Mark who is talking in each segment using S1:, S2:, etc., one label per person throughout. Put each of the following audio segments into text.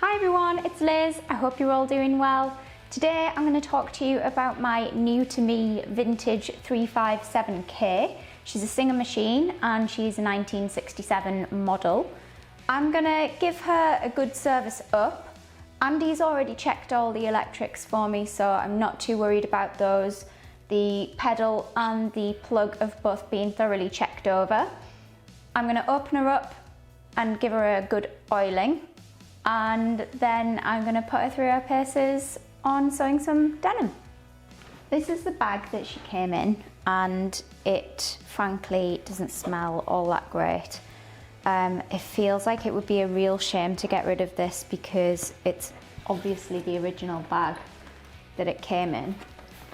S1: Hi everyone, it's Liz. I hope you're all doing well. Today I'm going to talk to you about my new to me vintage 357K. She's a Singer machine and she's a 1967 model. I'm going to give her a good service up. Andy's already checked all the electrics for me, so I'm not too worried about those. The pedal and the plug have both been thoroughly checked over. I'm going to open her up and give her a good oiling, and then I'm going to put her through her paces on sewing some denim. This is the bag that she came in, and it frankly doesn't smell all that great. It feels like it would be a real shame to get rid of this because it's obviously the original bag that it came in,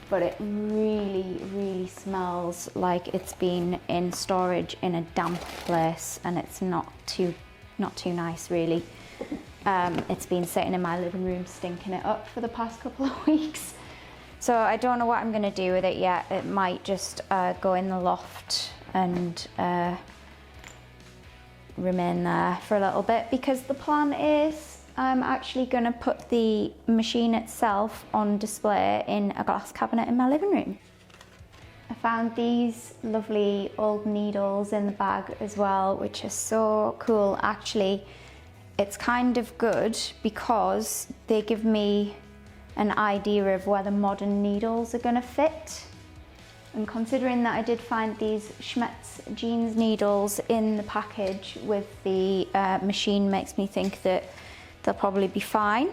S1: but it really smells like it's been in storage in a damp place, and it's not too nice really. It's been sitting in my living room stinking it up for the past couple of weeks. So I don't know what I'm going to do with it yet. It might just go in the loft and remain there for a little bit, because the plan is I'm actually going to put the machine itself on display in a glass cabinet in my living room. I found these lovely old needles in the bag as well, which are so cool. Actually, it's kind of good because they give me an idea of where the modern needles are going to fit. And considering that I did find these Schmetz jeans needles in the package with the machine, makes me think that they'll probably be fine.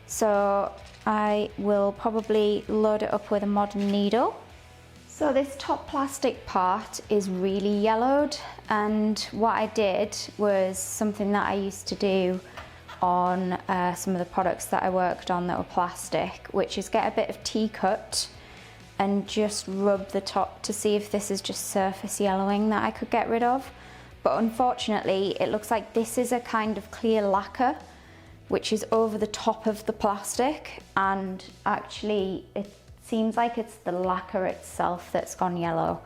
S1: So I will probably load it up with a modern needle. So this top plastic part is really yellowed, and what I did was something that I used to do on some of the products that I worked on that were plastic, which is get a bit of T-cut and just rub the top to see if this is just surface yellowing that I could get rid of. But unfortunately, it looks like this is a kind of clear lacquer which is over the top of the plastic, and actually it seems like it's the lacquer itself that's gone yellow.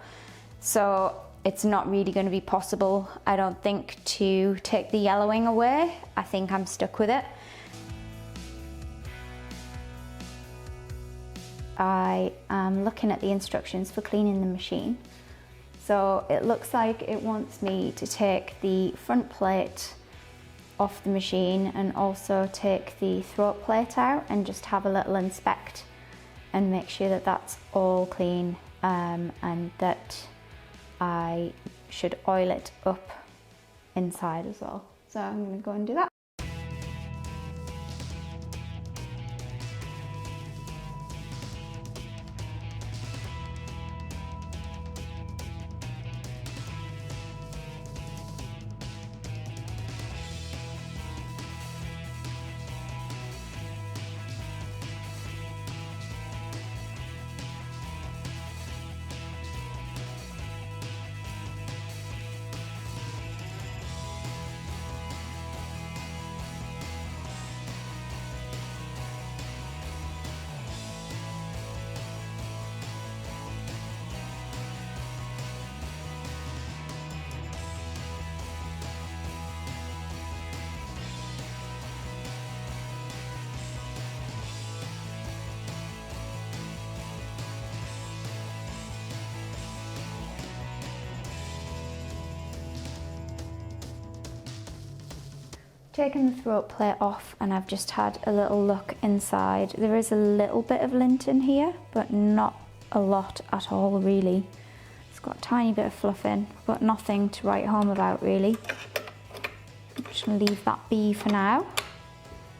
S1: So it's not really going to be possible, I don't think, to take the yellowing away. I think I'm stuck with it. I am looking at the instructions for cleaning the machine. So it looks like it wants me to take the front plate off the machine and also take the throat plate out and just have a little inspect and make sure that that's all clean, and that I should oil it up inside as well. So I'm going to go and do that. Taken the throat plate off, and I've just had a little look inside. There is a little bit of lint in here, but not a lot at all really. It's got a tiny bit of fluff in, but nothing to write home about really. I'm just going to leave that be for now.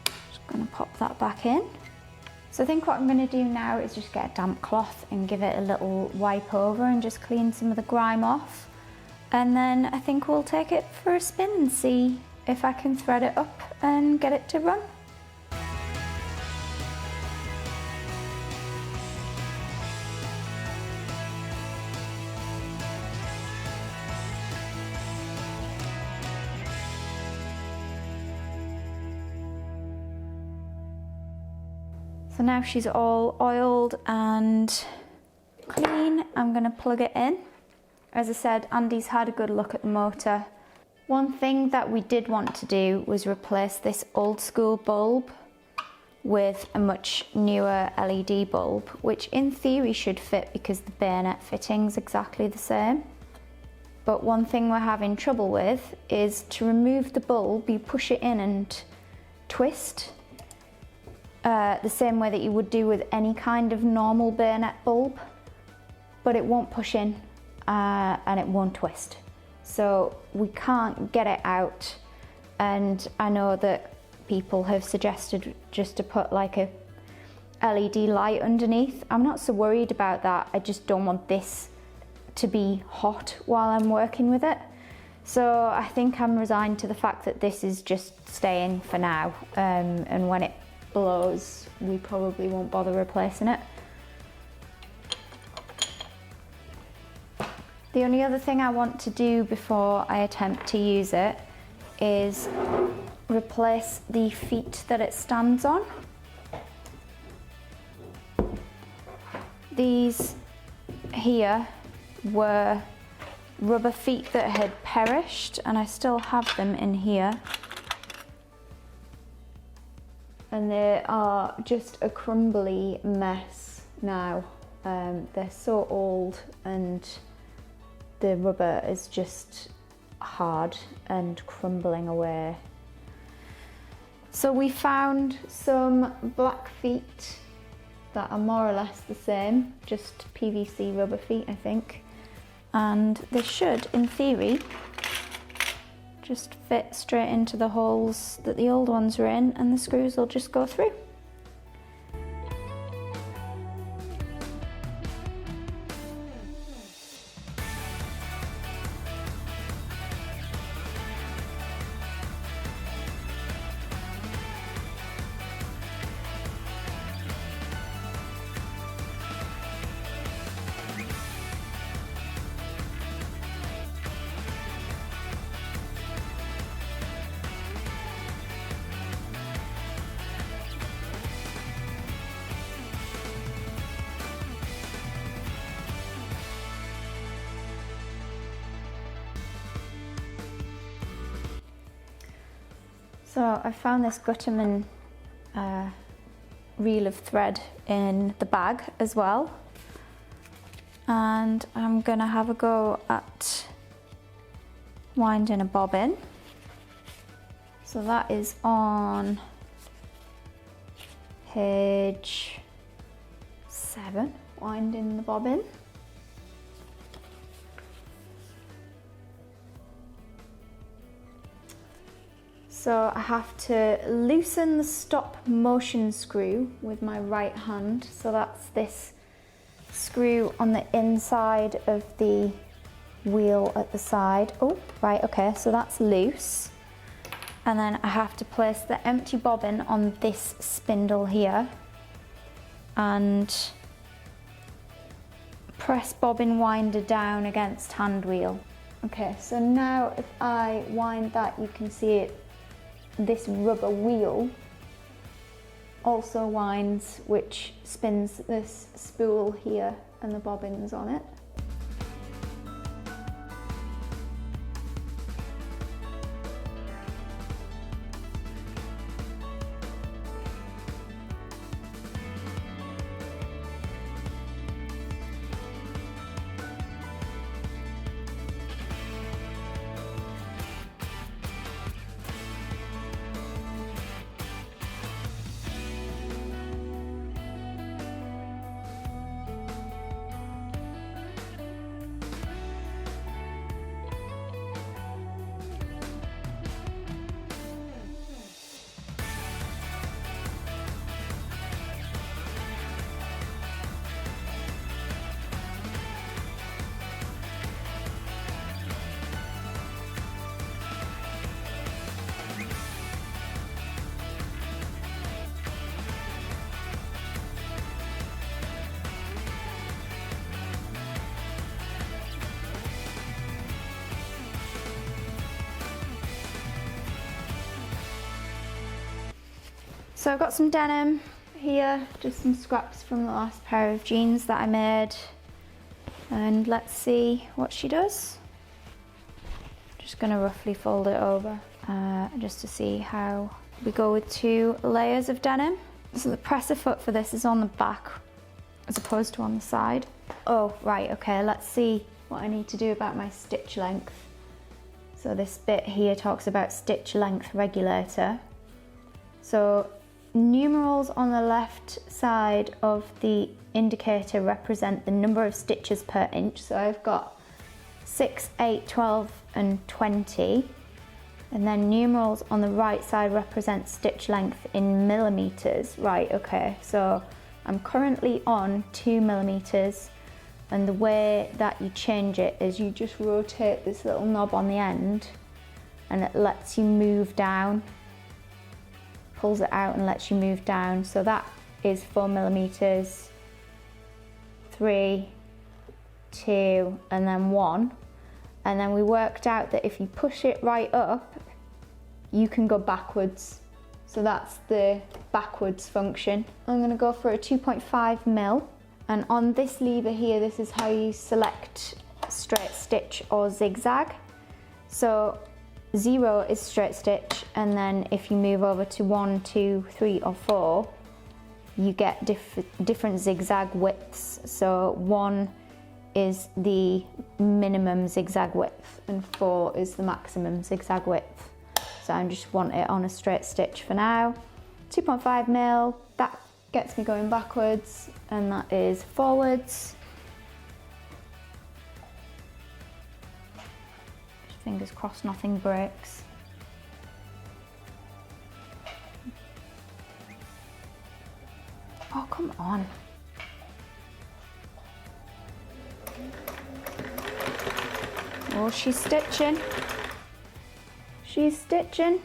S1: Just going to pop that back in. So I think what I'm going to do now is just get a damp cloth and give it a little wipe over and just clean some of the grime off. And then I think we'll take it for a spin and see if I can thread it up and get it to run. So now she's all oiled and clean, I'm going to plug it in. As I said, Andy's had a good look at the motor. One thing that we did want to do was replace this old school bulb with a much newer LED bulb, which in theory should fit because the bayonet fitting's exactly the same. But one thing we're having trouble with is to remove the bulb, you push it in and twist the same way that you would do with any kind of normal bayonet bulb, but it won't push in and it won't twist. So we can't get it out, and I know that people have suggested just to put like a LED light underneath. I'm not so worried about that, I just don't want this to be hot while I'm working with it. So I think I'm resigned to the fact that this is just staying for now, and when it blows we probably won't bother replacing it. The only other thing I want to do before I attempt to use it is replace the feet that it stands on. These here were rubber feet that had perished, and I still have them in here. And they are just a crumbly mess now. They're so old and the rubber is just hard and crumbling away. So we found some black feet that are more or less the same, just PVC rubber feet, I think. And they should, in theory, just fit straight into the holes that the old ones were in, and the screws will just go through. So I found this Gutermann reel of thread in the bag as well, and I'm gonna have a go at winding a bobbin. So that is on page 7, winding the bobbin. So I have to loosen the stop motion screw with my right hand. So that's this screw on the inside of the wheel at the side. Oh, right, okay, so that's loose. And then I have to place the empty bobbin on this spindle here and press bobbin winder down against hand wheel. Okay, so now if I wind that, you can see it. This rubber wheel also winds, which spins this spool here and the bobbins on it. So I've got some denim here, just some scraps from the last pair of jeans that I made. And let's see what she does. Just gonna roughly fold it over just to see how we go with 2 layers of denim. So the presser foot for this is on the back as opposed to on the side. Oh, right, okay, let's see what I need to do about my stitch length. So this bit here talks about stitch length regulator. So numerals on the left side of the indicator represent the number of stitches per inch. So I've got 6, 8, 12 and 20. And then numerals on the right side represent stitch length in millimeters. Right, okay, so I'm currently on 2 millimeters, and the way that you change it is you just rotate this little knob on the end and it lets you move down, pulls it out and lets you move down. So that is 4 millimeters, 3, 2, and then 1. And then we worked out that if you push it right up, you can go backwards. So that's the backwards function. I'm gonna go for a 2.5 mil. And on this lever here, this is how you select straight stitch or zigzag. So 0 is straight stitch, and then if you move over to 1, 2, 3, or 4, you get different zigzag widths. So 1 is the minimum zigzag width and 4 is the maximum zigzag width. So I just want it on a straight stitch for now. 2.5 mil, that gets me going backwards, and that is forwards. Fingers crossed nothing breaks. Oh, come on. Oh, she's stitching. She's stitching.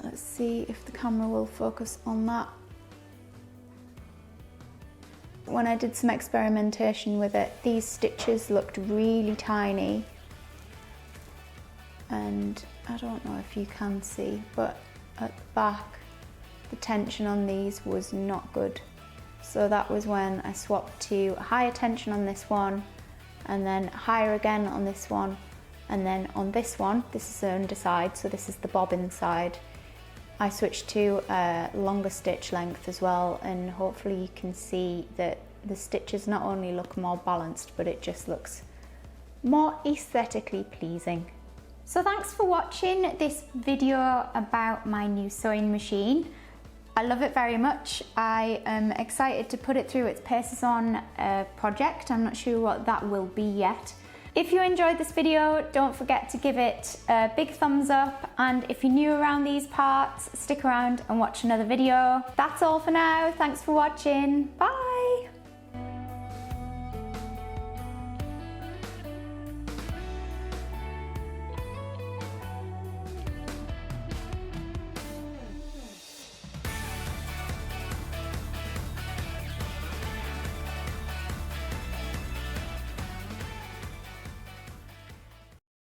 S1: Let's see if the camera will focus on that. When I did some experimentation with it, these stitches looked really tiny, and I don't know if you can see, but at the back the tension on these was not good. So that was when I swapped to higher tension on this one, and then higher again on this one, and then on this one, this is the underside, so this is the bobbin side, I switched to a longer stitch length as well, and hopefully you can see that the stitches not only look more balanced, but it just looks more aesthetically pleasing. So thanks for watching this video about my new sewing machine. I love it very much. I am excited to put it through its paces on project. I'm not sure what that will be yet. If you enjoyed this video, don't forget to give it a big thumbs up, and if you're new around these parts, stick around and watch another video. That's all for now. Thanks for watching. Bye!